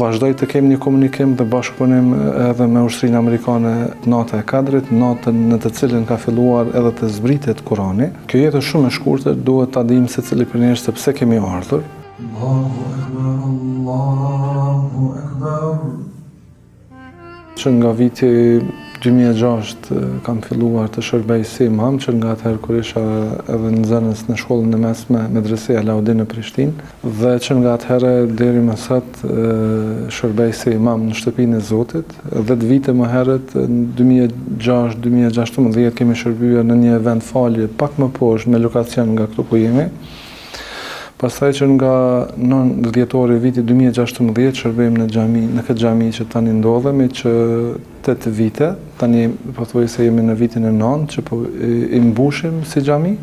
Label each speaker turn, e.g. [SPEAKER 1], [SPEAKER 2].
[SPEAKER 1] Vazhdoj të kemi një komunikim dhe bashkëpunim edhe me Ushtrinë Amerikane Nata e Kadrit, natën në të cilën ka filluar edhe të zbritet Kurani. Kjo jetë shumë e shkurtër, duhet ta dimë se cili për nesh se pse kemi ardhur. Allahu Akbar, Allahu Akbar. Që nga viti 2006 kam filluar të shërbej si imam, që nga atëherë kur isha edhe nxënës në shkollën e mesme Medresia Alaudin në Prishtinë, dhe që nga atëherë deri më sot shërbej si imam në shtëpinë e Zotit. 10 vite më herët, në 2006-2016 kemi shërbyer në një vend falje pak më poshtë me lokacion nga këtu ku jemi. Pastaj që nga 9 dhjetori viti 2016 shërbejmë në xhami, në këtë xhami që tani ndodhemi, që 8 vite, tani pothuajse jemi në vitin e 9 që po i mbushim si xhami.